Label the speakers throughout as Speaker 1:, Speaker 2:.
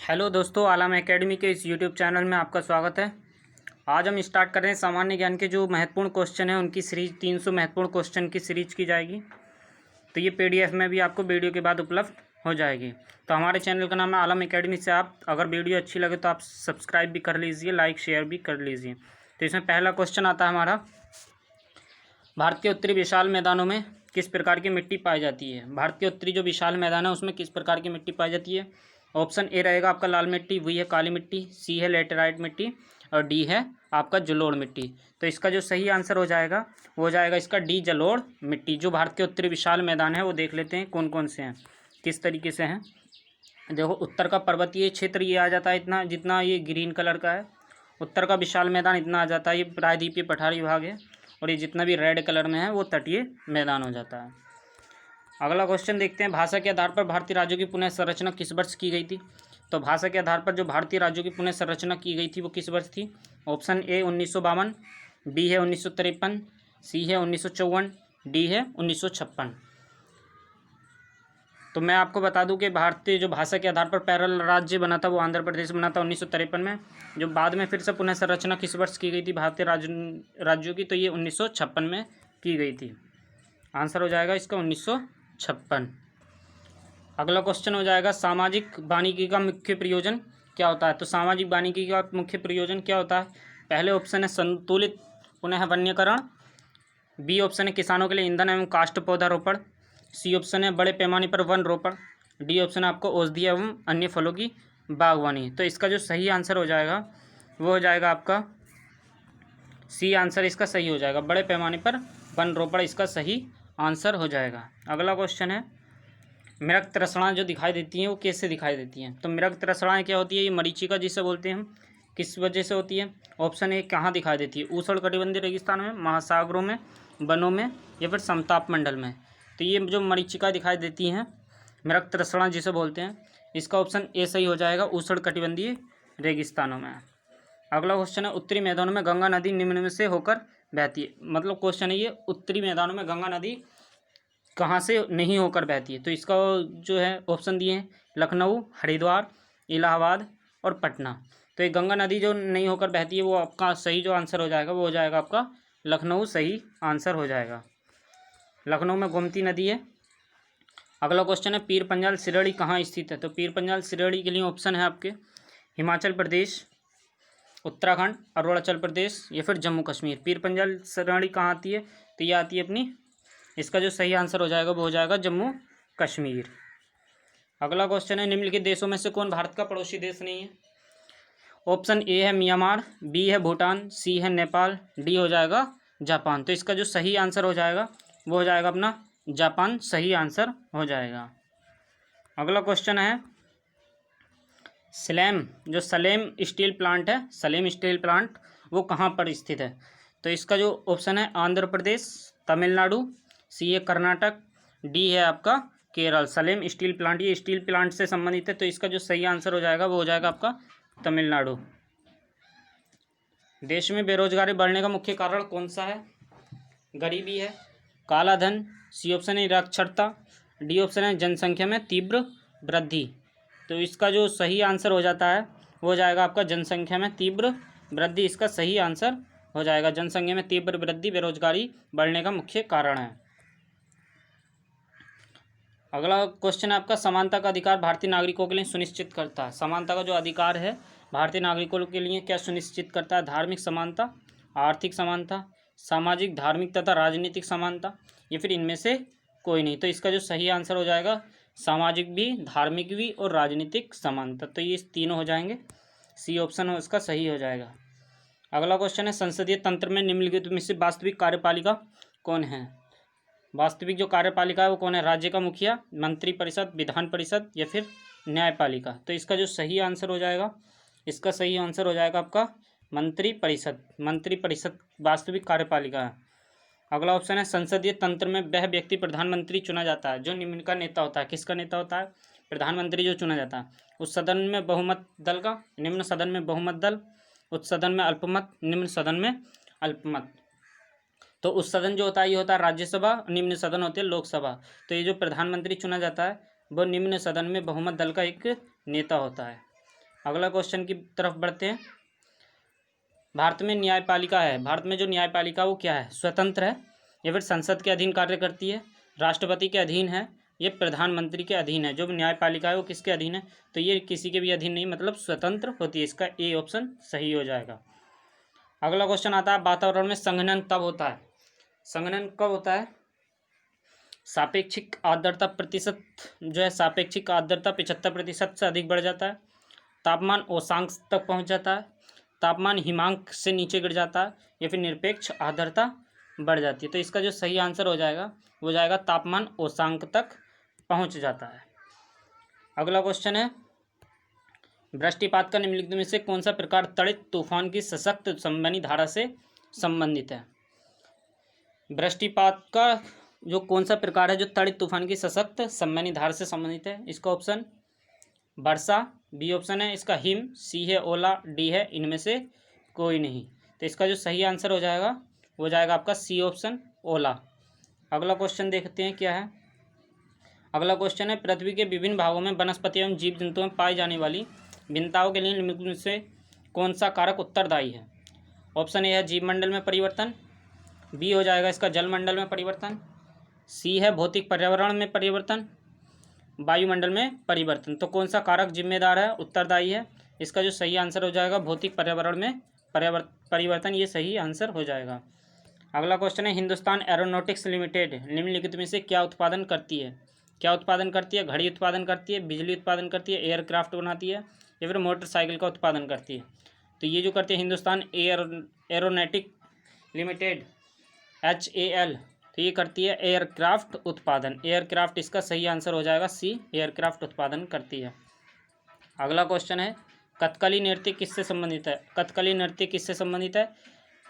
Speaker 1: Hello दोस्तों, आलम academy के इस यूट्यूब चैनल में आपका स्वागत है। आज हम स्टार्ट कर रहे हैं सामान्य ज्ञान के जो महत्वपूर्ण क्वेश्चन हैं उनकी सीरीज 300 महत्वपूर्ण क्वेश्चन की सीरीज की जाएगी। तो ये पीडीएफ में भी आपको वीडियो के बाद उपलब्ध हो जाएगी। तो हमारे चैनल का नाम है आलम एकेडमी से आप अगर वीडियो अच्छी लगे तो आप सब्सक्राइब भी कर लीजिए, लाइक शेयर भी कर लीजिए। तो इसमें पहला क्वेश्चन आता है हमारा, भारत के उत्तरी विशाल मैदानों में किस प्रकार की मिट्टी पाई जाती है। भारत के उत्तरी जो विशाल मैदान है उसमें किस प्रकार की मिट्टी पाई जाती है। ऑप्शन ए रहेगा आपका लाल मिट्टी, बी है काली मिट्टी, सी है लेटेराइट मिट्टी और डी है आपका जलोढ़ मिट्टी। तो इसका जो सही आंसर हो जाएगा वो हो जाएगा इसका डी, जलोढ़ मिट्टी। जो भारत के उत्तरी विशाल मैदान है वो देख लेते हैं कौन कौन से हैं, किस तरीके से हैं। देखो, उत्तर का पर्वतीय क्षेत्र ये आ जाता है इतना, जितना ये ग्रीन कलर का है। उत्तर का विशाल मैदान इतना आ जाता है, ये प्रायद्वीपीय पठारी विभाग है। और ये जितना भी रेड कलर में है वो तटीय मैदान हो जाता है। अगला क्वेश्चन देखते हैं, भाषा के आधार पर भारतीय राज्यों की पुनः संरचना किस वर्ष की गई थी। तो भाषा के आधार पर जो भारतीय राज्यों की पुनः संरचना की गई थी वो किस वर्ष थी। ऑप्शन ए 1952, बी है 1953, सी है 1954, डी है 1956। तो मैं आपको बता दूं कि भारतीय जो भाषा के आधार पर पैरेलल राज्य बना था वो आंध्र प्रदेश बना था 1953 में। जो बाद में फिर से पुनः संरचना किस वर्ष की गई थी भारतीय राज्यों की, तो ये 1956 में की गई थी। आंसर हो जाएगा इसका 1956। अगला क्वेश्चन हो जाएगा, सामाजिक वानिकी का मुख्य प्रयोजन क्या होता है। तो सामाजिक वानिकी का मुख्य प्रयोजन क्या होता है। पहले ऑप्शन है संतुलित पुनः वन्यकरण, बी ऑप्शन है किसानों के लिए ईंधन एवं काष्ठ पौधारोपण, सी ऑप्शन है बड़े पैमाने पर वन रोपण, डी ऑप्शन है आपको औषधीय एवं अन्य फलों की बागवानी। तो इसका जो सही आंसर हो जाएगा वो हो जाएगा आपका सी आंसर इसका सही हो जाएगा, बड़े पैमाने पर वन रोपण इसका सही आंसर हो जाएगा। अगला क्वेश्चन है, मृग तृष्णा जो दिखाई देती हैं वो कैसे दिखाई देती हैं। तो मृग तृष्णाएँ क्या होती है, ये मरीचिका जिसे बोलते हैं हम, किस वजह से होती है। ऑप्शन ए कहाँ दिखाई देती है, उष्णकटिबंधीय रेगिस्तान में, महासागरों में, वनों में या फिर समताप मंडल में। तो ये जो मरीचिका दिखाई देती हैं मृग तृष्णा जिसे बोलते हैं, इसका ऑप्शन ए सही हो जाएगा, उष्णकटिबंधीय रेगिस्तानों में। अगला क्वेश्चन है, उत्तरी मैदानों में गंगा नदी निम्न में से होकर बहती है। मतलब क्वेश्चन है ये, उत्तरी मैदानों में गंगा नदी कहाँ से नहीं होकर बहती है। तो इसका जो है ऑप्शन दिए हैं लखनऊ, हरिद्वार, इलाहाबाद और पटना। तो ये गंगा नदी जो नहीं होकर बहती है वो आपका सही जो आंसर हो जाएगा वो हो जाएगा आपका लखनऊ, सही आंसर हो जाएगा। लखनऊ में गोमती नदी है। अगला क्वेश्चन है, पीर पंजाल श्रेणी कहाँ स्थित है। तो पीर पंजाल श्रेणी के लिए ऑप्शन है आपके हिमाचल प्रदेश, उत्तराखंड, अरुणाचल प्रदेश या फिर जम्मू कश्मीर। पीर पंजाल श्रेणी कहाँ आती है, तो ये आती है अपनी, इसका जो सही आंसर हो जाएगा वो हो जाएगा जम्मू कश्मीर। अगला क्वेश्चन है, निम्नलिखित देशों में से कौन भारत का पड़ोसी देश नहीं है। ऑप्शन ए है म्यांमार, बी है भूटान, सी है नेपाल, डी हो जाएगा जापान। तो इसका जो सही आंसर हो जाएगा वो हो जाएगा अपना जापान, सही आंसर हो जाएगा। अगला क्वेश्चन है, सलेम स्टील प्लांट है, सलेम स्टील प्लांट वो कहाँ पर स्थित है। तो इसका जो ऑप्शन है आंध्र प्रदेश, तमिलनाडु, सी है कर्नाटक, डी है आपका केरल। सलेम स्टील प्लांट ये स्टील प्लांट से संबंधित है, तो इसका जो सही आंसर हो जाएगा वो हो जाएगा आपका तमिलनाडु। देश में बेरोजगारी बढ़ने का मुख्य कारण कौन सा है। गरीबी है, काला धन, सी ऑप्शन है निरक्षरता, डी ऑप्शन है जनसंख्या में तीव्र वृद्धि। तो इसका जो सही आंसर हो जाता है वो हो जाएगा आपका जनसंख्या में तीव्र वृद्धि, इसका सही आंसर हो जाएगा। जनसंख्या में तीव्र वृद्धि बेरोजगारी बढ़ने का मुख्य कारण है। अगला क्वेश्चन है आपका, समानता का अधिकार भारतीय नागरिकों के लिए सुनिश्चित करता है। समानता का जो अधिकार है भारतीय नागरिकों के लिए क्या सुनिश्चित करता है। धार्मिक समानता, आर्थिक समानता, सामाजिक, धार्मिक तथा राजनीतिक समानता या फिर इनमें से कोई नहीं। तो इसका जो सही आंसर हो जाएगा सामाजिक भी, धार्मिक भी और राजनीतिक समानता। तो ये तीनों हो जाएंगे, सी ऑप्शन हो इसका सही हो जाएगा। अगला क्वेश्चन है, संसदीय तंत्र में निम्नलिखित में से वास्तविक कार्यपालिका कौन है। वास्तविक जो कार्यपालिका है वो कौन है, राज्य का मुखिया, मंत्रिपरिषद, विधान परिषद या फिर न्यायपालिका। तो इसका जो सही आंसर हो जाएगा, इसका सही आंसर हो जाएगा आपका मंत्रिपरिषद। मंत्रिपरिषद वास्तविक कार्यपालिका है। अगला ऑप्शन है, संसदीय तंत्र में वह व्यक्ति प्रधानमंत्री चुना जाता है जो निम्न का नेता होता है। किसका नेता होता है, प्रधानमंत्री जो चुना जाता है। उस सदन में बहुमत दल का, निम्न सदन में बहुमत दल, उच्च सदन में अल्पमत, निम्न सदन में अल्पमत। तो उच्च सदन जो होता है ये होता है राज्यसभा, निम्न सदन होती है लोकसभा। तो ये जो प्रधानमंत्री चुना जाता है वो निम्न सदन में बहुमत दल का एक नेता होता है। अगला क्वेश्चन की तरफ बढ़ते हैं। भारत में न्यायपालिका है, भारत में जो न्यायपालिका वो क्या है, स्वतंत्र है या फिर संसद के अधीन कार्य करती है, राष्ट्रपति के अधीन है, ये प्रधानमंत्री के अधीन है। जो न्यायपालिका है वो किसके अधीन है, तो ये किसी के भी अधीन नहीं, मतलब स्वतंत्र होती है। इसका ए ऑप्शन सही हो जाएगा। अगला क्वेश्चन आता है, वातावरण में संघनन कब होता है, संघनन कब होता है, सापेक्षिक आर्द्रता प्रतिशत जो है, सापेक्षिक आर्द्रता 75% से अधिक बढ़ जाता है, तापमान औषांक तक पहुंच जाता है, तापमान हिमांक से नीचे गिर जाता है, या फिर निरपेक्ष आर्द्रता बढ़ जाती है। तो इसका जो सही आंसर हो जाएगा वो जाएगा तापमान औषांक तक पहुंच जाता है। अगला क्वेश्चन है, वृष्टिपात का निम्नलिखित में से कौन सा प्रकार तड़ित तूफान की सशक्त संवहनी धारा से संबंधित है। वृष्टिपात का जो कौन सा प्रकार है जो तड़ित तूफान की सशक्त संवहनी धारा से संबंधित है, इसका ऑप्शन वर्षा, बी ऑप्शन है इसका हिम, सी है ओला, डी है इनमें से कोई नहीं। तो इसका जो सही आंसर हो जाएगा वो जाएगा आपका सी ऑप्शन ओला। अगला क्वेश्चन देखते हैं क्या है। अगला क्वेश्चन है, पृथ्वी के विभिन्न भागों में वनस्पति एवं जीव जंतुओं में पाई जाने वाली भिन्नताओं के लिए निम्नलिखित में से कौन सा कारक उत्तरदायी है। ऑप्शन ए है जीवमंडल में परिवर्तन, बी हो जाएगा इसका जलमंडल में परिवर्तन, सी है भौतिक पर्यावरण में परिवर्तन, वायुमंडल में परिवर्तन। तो कौन सा कारक जिम्मेदार है, उत्तरदायी है, इसका जो सही आंसर हो जाएगा भौतिक पर्यावरण में परिवर्तन, ये सही आंसर हो जाएगा। अगला क्वेश्चन है, हिंदुस्तान एरोनॉटिक्स लिमिटेड निम्नलिखित में से क्या उत्पादन करती है, क्या उत्पादन करती है, घड़ी उत्पादन करती है, बिजली उत्पादन करती है, एयरक्राफ्ट बनाती है, या फिर मोटरसाइकिल का उत्पादन करती है। तो ये जो करती है हिंदुस्तान एरोनॉटिक लिमिटेड HAL, तो ये करती है एयरक्राफ्ट उत्पादन, एयरक्राफ्ट इसका सही आंसर हो जाएगा सी, एयरक्राफ्ट उत्पादन करती है। अगला क्वेश्चन है, कथकली नृत्य किससे संबंधित है, कथकली नृत्य किससे संबंधित है।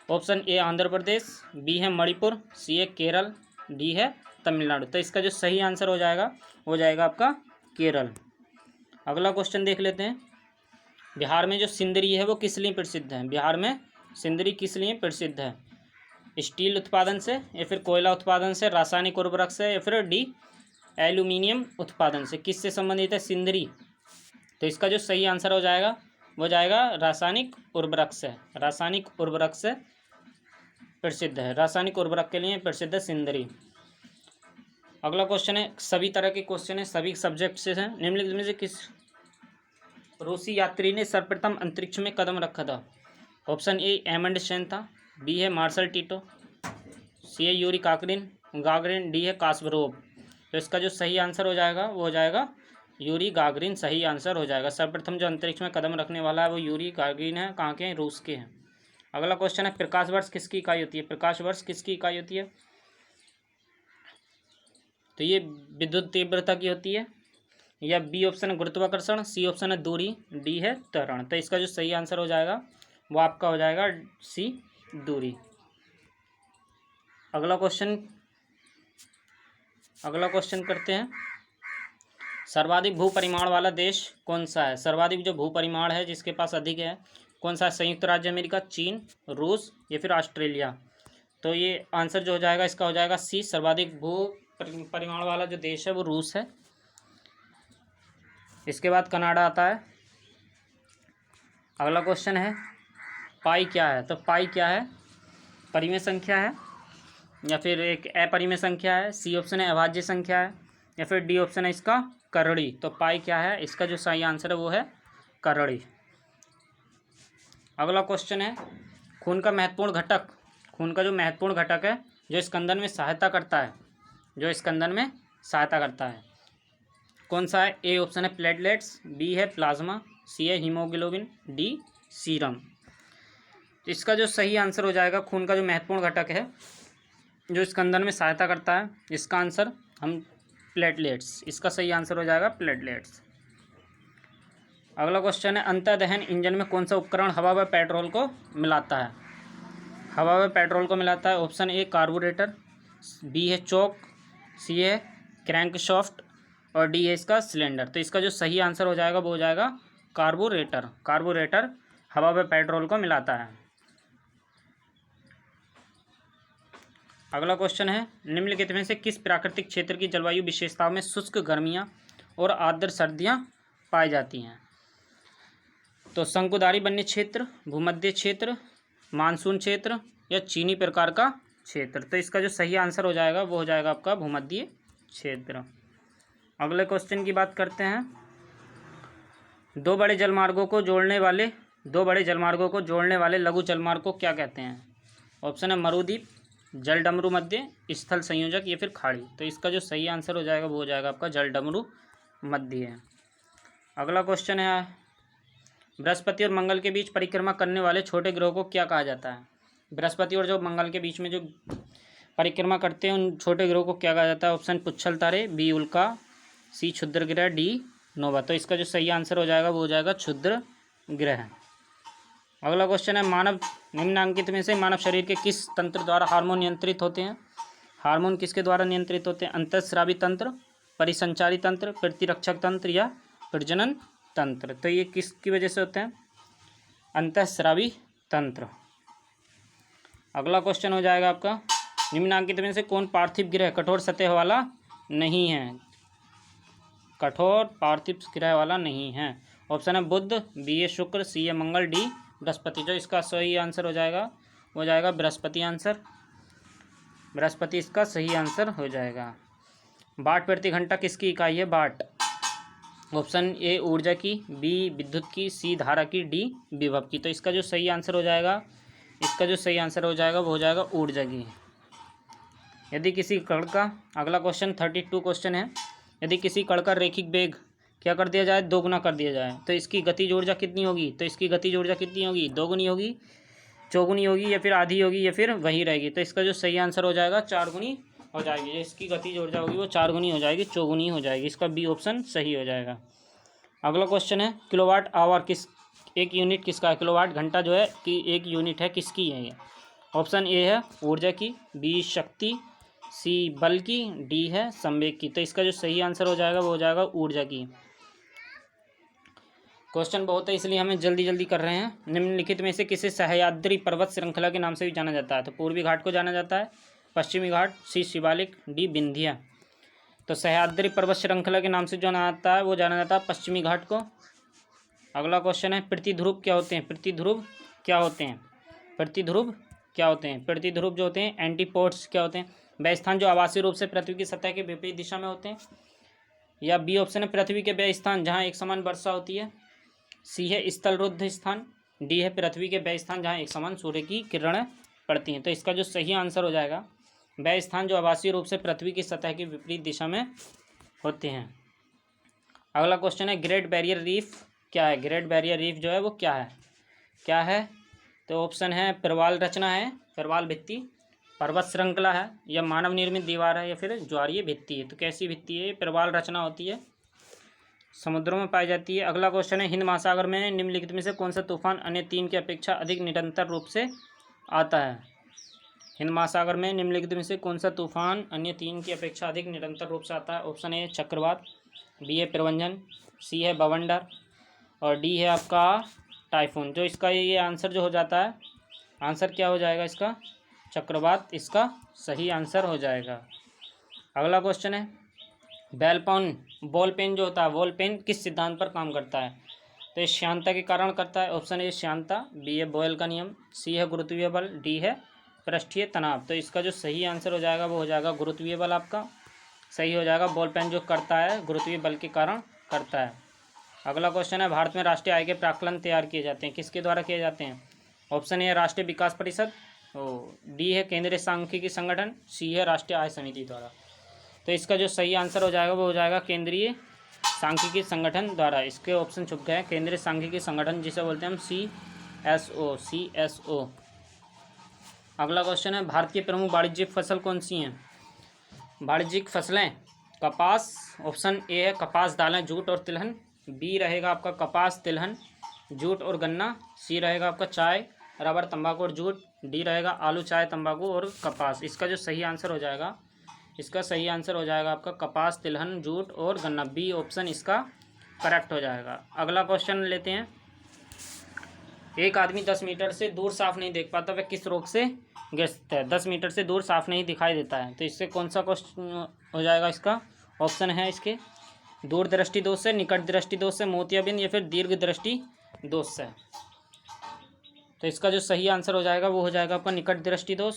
Speaker 1: Option A Andhra Pradesh, B है मणिपुर, सी है केरल, डी है तमिलनाडु। तो इसका जो सही आंसर हो जाएगा वो जाएगा आपका केरल। अगला क्वेश्चन देख लेते हैं, बिहार में जो सिंदरी है वो किस लिए प्रसिद्ध है, बिहार में सिंदरी किस लिए प्रसिद्ध है, स्टील उत्पादन से, या फिर कोयला उत्पादन से, रासायनिक उर्वरक से, या फिर डी एल्यूमिनियम उत्पादन से, किससे संबंधित है सिंदरी। तो इसका जो सही आंसर हो जाएगा वो जाएगा रासायनिक उर्वरक से, रासायनिक उर्वरक से प्रसिद्ध है, रासायनिक उर्वरक के लिए प्रसिद्ध है सिंदरी। अगला क्वेश्चन है, सभी तरह के क्वेश्चन है, सभी सब्जेक्ट से हैं, निम्नलिखित में से किस रूसी यात्री ने सर्वप्रथम अंतरिक्ष में कदम रखा था। ऑप्शन ए एमंड सेन था, बी है मार्शल टीटो, सी है यूरी गागरिन, डी है कास्परोव। तो इसका जो सही आंसर हो जाएगा वो हो जाएगा यूरी गागरिन, सही आंसर हो जाएगा। सर्वप्रथम जो अंतरिक्ष में कदम रखने वाला है वो यूरी गागरिन है, कहाँ के हैं, रूस के हैं। अगला क्वेश्चन है, प्रकाश वर्ष किसकी इकाई होती है, प्रकाश वर्ष किसकी इकाई होती है। तो ये विद्युत तीव्रता की होती है, या बी ऑप्शन है गुरुत्वाकर्षण, सी ऑप्शन है दूरी, डी है त्वरण। तो इसका जो सही आंसर हो जाएगा वो आपका हो जाएगा सी दूरी। अगला क्वेश्चन करते हैं, सर्वाधिक भूपरिमाण वाला देश कौन सा है, सर्वाधिक जो भूपरिमाण है जिसके पास अधिक है कौन सा है, संयुक्त राज्य अमेरिका, चीन, रूस, या फिर ऑस्ट्रेलिया। तो ये आंसर जो हो जाएगा इसका हो जाएगा सी, सर्वाधिक भू परिमाण वाला जो देश है वो रूस है। इसके बाद कनाडा आता है। अगला क्वेश्चन है, पाई क्या है, तो पाई क्या है, परिमेय संख्या है या फिर एक अपरिमेय संख्या है, सी ऑप्शन है अभाज्य संख्या है, या फिर डी ऑप्शन है इसका करड़ी। तो पाई क्या है, इसका जो सही आंसर है वो है करड़ी। अगला क्वेश्चन है, खून का महत्वपूर्ण घटक, खून का जो महत्वपूर्ण घटक है जो स्कंदन में सहायता करता है, जो स्कंदन में सहायता करता है कौन सा है। ए ऑप्शन है प्लेटलेट्स, बी है प्लाज्मा, सी है हीमोग्लोबिन, डी सीरम। इसका जो सही आंसर हो जाएगा, खून का जो महत्वपूर्ण घटक है जो स्कंदन में सहायता करता है, इसका आंसर हम प्लेटलेट्स, इसका सही आंसर हो जाएगा प्लेटलेट्स। अगला क्वेश्चन है, अंतर्दहन इंजन में कौन सा उपकरण हवा व पेट्रोल को मिलाता है, हवा व पेट्रोल को मिलाता है। ऑप्शन ए कार्बोरेटर, बी है चौक, सी है क्रैंकशाफ्ट, और डी है इसका सिलेंडर। तो इसका जो सही आंसर हो जाएगा वो हो जाएगा कार्बोरेटर, कार्बोरेटर हवा व पेट्रोल को मिलाता है। अगला क्वेश्चन है, निम्नलिखित में से किस प्राकृतिक क्षेत्र की जलवायु विशेषताओं में शुष्क गर्मियाँ और आर्द्र सर्दियाँ पाई जाती हैं। तो शंकुधारी वन्य क्षेत्र, भूमध्य क्षेत्र, मानसून क्षेत्र या चीनी प्रकार का क्षेत्र। तो इसका जो सही आंसर हो जाएगा वो हो जाएगा आपका भूमध्य क्षेत्र। अगले क्वेश्चन की बात करते हैं। दो बड़े जलमार्गों को जोड़ने वाले लघु जलमार्ग को क्या कहते हैं? ऑप्शन है मरुद्वीप, जलडमरू मध्य, स्थल संयोजक या फिर खाड़ी। तो इसका जो सही आंसर हो जाएगा वो हो जाएगा आपका जलडमरू मध्य। अगला क्वेश्चन है, बृहस्पति और मंगल के बीच परिक्रमा करने वाले छोटे ग्रह को क्या कहा जाता है? बृहस्पति और जो मंगल के बीच में जो परिक्रमा करते हैं उन छोटे ग्रहों को क्या कहा जाता है? ऑप्शन पुच्छल तारे, बी उल्का, सी क्षुद्र ग्रह, डी नोवा। तो इसका जो सही आंसर हो जाएगा वो हो जाएगा क्षुद्र ग्रह। अगला क्वेश्चन है, मानव निम्नलिखित में से मानव शरीर के किस तंत्र द्वारा हार्मोन नियंत्रित होते हैं? हार्मोन किसके द्वारा नियंत्रित होते हैं? अंतःस्रावी तंत्र, परिसंचारी तंत्र, प्रतिरक्षक तंत्र या प्रजनन तंत्र। तो ये किसकी वजह से होते हैं? अंतःस्रावी तंत्र। अगला क्वेश्चन हो जाएगा आपका, निम्नलिखित में से कौन पार्थिव ग्रह कठोर सतह वाला नहीं है? कठोर पार्थिव ग्रह वाला नहीं है। ऑप्शन है बुध, बी है शुक्र, सी है मंगल, डी बृहस्पति। जो इसका सही आंसर हो जाएगा वो जाएगा बृहस्पति आंसर। बृहस्पति इसका सही आंसर हो जाएगा। वाट प्रति घंटा किसकी इकाई है? वाट। ऑप्शन ए ऊर्जा की, बी विद्युत की, सी धारा की, डी विभव की। तो इसका जो सही आंसर हो जाएगा वो हो जाएगा ऊर्जा की। यदि किसी कण का, अगला क्वेश्चन 32 क्वेश्चन है, यदि किसी कण का रैखिक वेग क्या कर दिया जाए? दोगुना कर दिया जाए तो इसकी गतिज ऊर्जा कितनी होगी? तो इसकी गतिज ऊर्जा कितनी होगी? दोगुनी होगी, चौगुनी होगी या फिर आधी होगी या फिर वही रहेगी? तो इसका जो सही आंसर हो जाएगा 4 गुनी हो जाएगी। इसकी गतिज ऊर्जा होगी वो 4 गुनी हो जाएगी, चौगुनी हो जाएगी। इसका बी ऑप्शन सही हो जाएगा। अगला क्वेश्चन है, किलोवाट आवर एक यूनिट किसका है? किलोवाट घंटा जो है कि एक यूनिट है, किसकी है ये? ऑप्शन ए है ऊर्जा की, बी शक्ति, सी बल की, डी है संवेग की। तो इसका जो सही आंसर हो जाएगा वो हो जाएगा ऊर्जा की। क्वेश्चन बहुत है इसलिए हमें जल्दी जल्दी कर रहे हैं। निम्नलिखित में से किसे सह्याद्री पर्वत श्रृंखला के नाम से भी जाना जाता है? तो पूर्वी घाट को जाना जाता है, पश्चिमी घाट, सी शिवालिक, डी विंध्य। तो सह्याद्री पर्वत श्रृंखला के नाम से जो जाना जाता है वो जाना जाता है पश्चिमी घाट को। अगला क्वेश्चन है, प्रतिध्रुव क्या होते हैं? प्रतिध्रुव जो होते हैं एंटीपोड्स क्या होते हैं? वह स्थान जो आवासीय रूप से पृथ्वी की सतह के विपरीत दिशा में होते हैं। या बी ऑप्शन है पृथ्वी के वह स्थान जहाँ एक समान वर्षा होती है, सी है स्थलरुद्ध स्थान, डी है पृथ्वी के वह स्थान जहाँ एक समान सूर्य की किरणें पड़ती हैं। तो इसका जो सही आंसर हो जाएगा वह स्थान जो आवासीय रूप से पृथ्वी की सतह के विपरीत दिशा में होते हैं। अगला क्वेश्चन है, ग्रेट बैरियर रीफ क्या है? ग्रेट बैरियर रीफ जो है वो क्या है? तो ऑप्शन है प्रवाल रचना है, प्रवाल भित्ति, पर्वत श्रृंखला है, या मानव निर्मित दीवार है, या फिर ज्वारीय भित्ति है। तो कैसी भित्ति है? प्रवाल रचना होती है, समुद्रों में पाई जाती है। अगला क्वेश्चन है, हिंद महासागर में निम्नलिखित में से कौन सा तूफान अन्य 3 की अपेक्षा अधिक निरंतर रूप से आता है? हिंद महासागर में निम्नलिखित में से कौन सा तूफान अन्य 3 की अपेक्षा अधिक निरंतर रूप से आता है? ऑप्शन ए चक्रवात, बी है प्रवंजन, सी है बवंडर और डी है आपका टाइफून। जो इसका ये आंसर जो हो जाता है, आंसर क्या हो जाएगा इसका? चक्रवात इसका सही आंसर हो जाएगा। अगला क्वेश्चन है, बॉल पेन जो होता है, बॉल पेन किस सिद्धांत पर काम करता है? तो ये श्यानता के कारण करता है। ऑप्शन ए श्यानता, बी है बॉयल का नियम, सी है गुरुत्वीय बल, डी है पृष्ठीय तनाव। तो इसका जो सही आंसर हो जाएगा वो हो जाएगा गुरुत्वीय बल आपका सही हो जाएगा। बॉल पेन जो करता है गुरुत्वीय बल के कारण करता है। अगला क्वेश्चन है, भारत में राष्ट्रीय आय के प्राक्कलन तैयार किए जाते हैं, किसके द्वारा किए जाते हैं? ऑप्शन ए राष्ट्रीय विकास परिषद, डी है केंद्रीय सांख्यिकी संगठन, सी है राष्ट्रीय आय समिति द्वारा। तो इसका जो सही आंसर हो जाएगा वो हो जाएगा केंद्रीय सांख्यिकी संगठन द्वारा। इसके ऑप्शन छुप गए, केंद्रीय सांख्यिकी संगठन जिसे बोलते हैं हम CSO। अगला क्वेश्चन है, भारत की प्रमुख वाणिज्यिक फसल कौन सी हैं? वाणिज्यिक फसलें कपास, ऑप्शन ए है कपास, दालें, जूट और तिलहन, बी रहेगा आपका कपास, तिलहन, जूट और गन्ना, सी रहेगा आपका चाय, रबर, तंबाकू और जूट, डी रहेगा आलू, चाय, तंबाकू और कपास। इसका जो सही आंसर हो जाएगा आपका कपास, तिलहन, जूट और गन्ना, बी ऑप्शन इसका करेक्ट हो जाएगा। अगला क्वेश्चन लेते हैं, एक आदमी 10 मीटर से दूर साफ नहीं देख पाता, वह किस रोग से ग्रस्त है? 10 मीटर से दूर साफ नहीं दिखाई देता है, तो इससे कौन सा क्वेश्चन हो जाएगा इसका? ऑप्शन है इसके दूरदृष्टि दोष से, निकट दृष्टि दोष से, मोतियाबिंद या फिर दीर्घ दृष्टि दोष से। तो इसका जो सही आंसर हो जाएगा वो हो जाएगा आपका निकट दृष्टि दोष।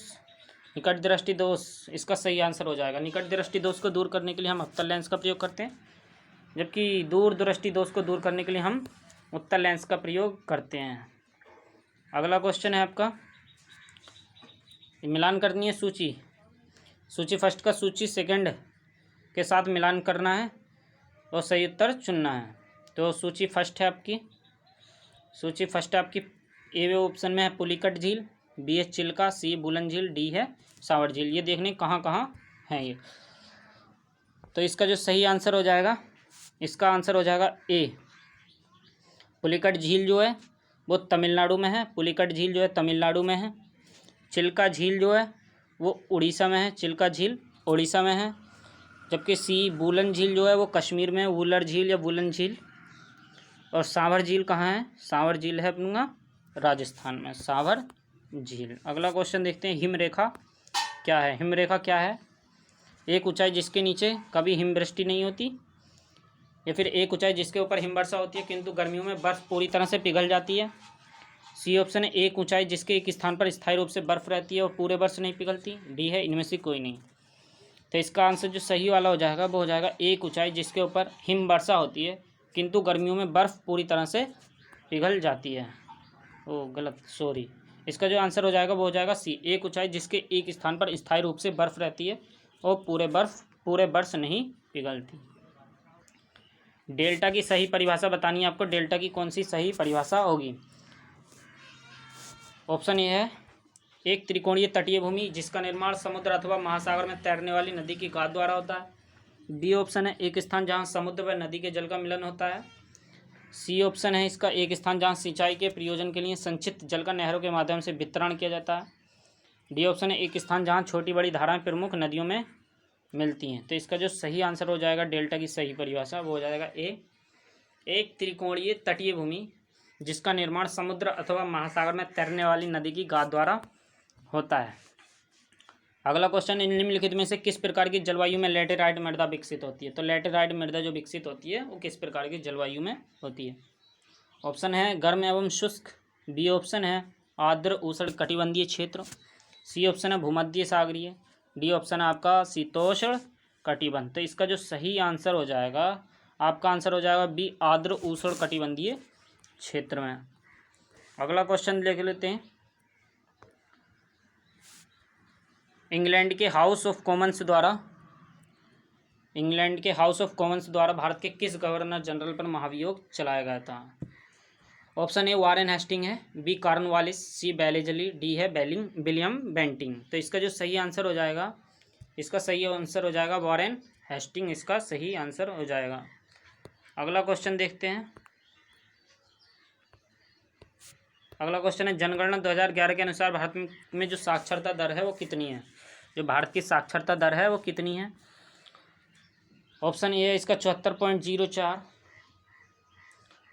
Speaker 1: निकट दृष्टि दोष इसका सही आंसर हो जाएगा। निकट दृष्टि दोष को दूर करने के लिए हम अवतल लेंस का प्रयोग करते हैं, जबकि दूर दृष्टि दोष को दूर करने के लिए हम उत्तल लेंस का प्रयोग करते हैं। अगला क्वेश्चन है आपका, मिलान करनी है सूची। सूची फर्स्ट का सूची सेकंड के साथ मिलान करना है और सही उत्तर चुनना है। तो सूची फर्स्ट है आपकी, सूची फर्स्ट है आपकी ए ऑप्शन में है पुलिकट झील, बी है चिल्का, सी बुलन झील, डी है सावर झील। ये देखने कहाँ कहाँ है ये। तो इसका जो सही आंसर हो जाएगा, इसका आंसर हो जाएगा ए। पुलिकट झील जो है वो तमिलनाडु में है, पुलिकट झील जो है तमिलनाडु में है। चिल्का झील जो है वो उड़ीसा में है, चिल्का झील उड़ीसा में है। जबकि सी बुलन झील जो है वो कश्मीर में है, वुलर झील या बुलन झील। और सांभर झील कहाँ है, सांभर झील है अपना राजस्थान में, सांभर झील। अगला क्वेश्चन देखते हैं, हिमरेखा क्या है। हिमरेखा क्या है? एक ऊंचाई जिसके नीचे कभी हिमवृष्टि नहीं होती, या फिर एक ऊंचाई जिसके ऊपर हिमवर्षा होती है किंतु गर्मियों में बर्फ़ पूरी तरह से पिघल जाती है। सी ऑप्शन है एक ऊंचाई जिसके एक स्थान पर स्थायी रूप से बर्फ़ रहती है और पूरे वर्ष नहीं पिघलती। डी है इनमें से कोई नहीं। तो इसका आंसर जो सही वाला हो जाएगा वो हो जाएगा एक ऊंचाई जिसके ऊपर हिमवर्षा होती है किंतु गर्मियों में बर्फ़ पूरी तरह से पिघल जाती है। ओ गलत, सॉरी। इसका जो आंसर हो जाएगा वो हो जाएगा सी, एक ऊंचाई जिसके एक स्थान पर स्थायी रूप से बर्फ़ रहती है और पूरे वर्ष नहीं पिघलती। डेल्टा की सही परिभाषा बतानी है आपको। डेल्टा की कौन सी सही परिभाषा होगी? ऑप्शन ए है एक त्रिकोणीय तटीय भूमि जिसका निर्माण समुद्र अथवा महासागर में तैरने वाली नदी की गाद द्वारा होता है। बी ऑप्शन है एक स्थान जहां समुद्र व नदी के जल का मिलन होता है। सी ऑप्शन है इसका एक स्थान जहां सिंचाई के प्रयोजन के लिए संचित जल का नहरों के माध्यम से वितरण किया जाता है। डी ऑप्शन है एक स्थान जहां छोटी बड़ी धाराएं प्रमुख नदियों में मिलती हैं। तो इसका जो सही आंसर हो जाएगा डेल्टा की सही परिभाषा वो हो जाएगा ए, एक त्रिकोणीय तटीय भूमि जिसका निर्माण समुद्र अथवा महासागर में तैरने वाली नदी की गाद द्वारा होता है। अगला क्वेश्चन, निम्नलिखित में से किस प्रकार की जलवायु में लैटेराइट मृदा विकसित होती है? तो लैटेराइट मृदा जो विकसित होती है वो किस प्रकार की जलवायु में होती है? ऑप्शन है गर्म एवं शुष्क, बी ऑप्शन है आर्द्र उष्ण कटिबंधीय क्षेत्र, सी ऑप्शन है भूमध्य सागरीय, डी ऑप्शन है आपका शीतोष्ण कटिबंध। तो इसका जो सही आंसर हो जाएगा, आपका आंसर हो जाएगा बी आर्द्र उष्ण कटिबंधीय क्षेत्र में। अगला क्वेश्चन देख लेते हैं, इंग्लैंड के हाउस ऑफ कॉमन्स द्वारा भारत के किस गवर्नर जनरल पर महाभियोग चलाया गया था? ऑप्शन ए वारेन हेस्टिंग है, बी कॉर्नवालिस, सी बेलेजली, डी है विलियम बेंटिंग। तो इसका जो सही आंसर हो जाएगा, इसका सही आंसर हो जाएगा वारेन हेस्टिंग, इसका सही आंसर हो जाएगा। अगला क्वेश्चन देखते हैं। अगला क्वेश्चन है जनगणना 2011 के अनुसार भारत में जो साक्षरता दर है वो कितनी है? जो भारत की साक्षरता दर है वो कितनी है? ऑप्शन ए है इसका 74.04,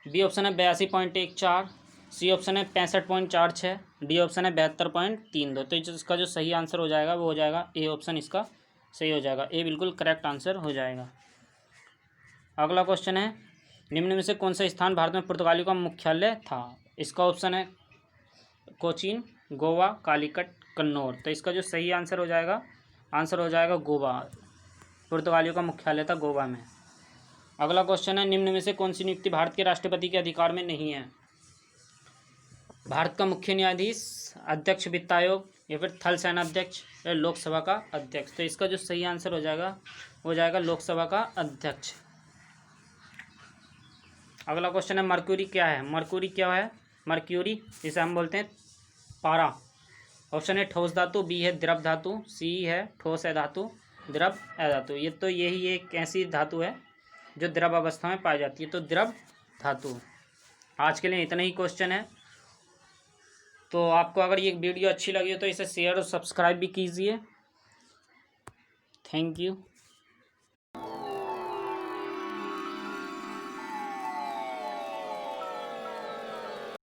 Speaker 1: बी ऑप्शन है 82.14, सी ऑप्शन है 65.46, डी ऑप्शन है 72.32। तो इसका जो सही आंसर हो जाएगा वो हो जाएगा ए ऑप्शन, इसका सही हो जाएगा। ए बिल्कुल करेक्ट आंसर हो जाएगा। अगला क्वेश्चन है निम्न में से कौन सा स्थान भारत में पुर्तगालियों का मुख्यालय था? इसका ऑप्शन है कोचीन, गोवा, कालीकट, कन्नौर। तो इसका जो सही आंसर हो जाएगा, आंसर हो जाएगा गोवा। पुर्तगालियों का मुख्यालय था गोवा में। अगला क्वेश्चन है निम्न में से कौन सी नियुक्ति भारत के राष्ट्रपति के अधिकार में नहीं है? भारत का मुख्य न्यायाधीश, अध्यक्ष वित्त आयोग, या फिर थल सेनाध्यक्ष, या लोकसभा का अध्यक्ष। तो इसका जो सही आंसर हो जाएगा वो जाएगा लोकसभा का अध्यक्ष। अगला क्वेश्चन है मरक्यूरी क्या है? मरक्यूरी क्या है? मरक्यूरी जिसे हम बोलते हैं पारा। ऑप्शन है ठोस धातु, बी है द्रव धातु, सी है ठोस अधातु, द्रव अधातु। यही एक ऐसी धातु है जो द्रव अवस्था में पाई जाती है, तो द्रव धातु। आज के लिए इतना ही क्वेश्चन है। तो आपको अगर ये वीडियो अच्छी लगी हो तो इसे शेयर और सब्सक्राइब भी कीजिए। Thank you.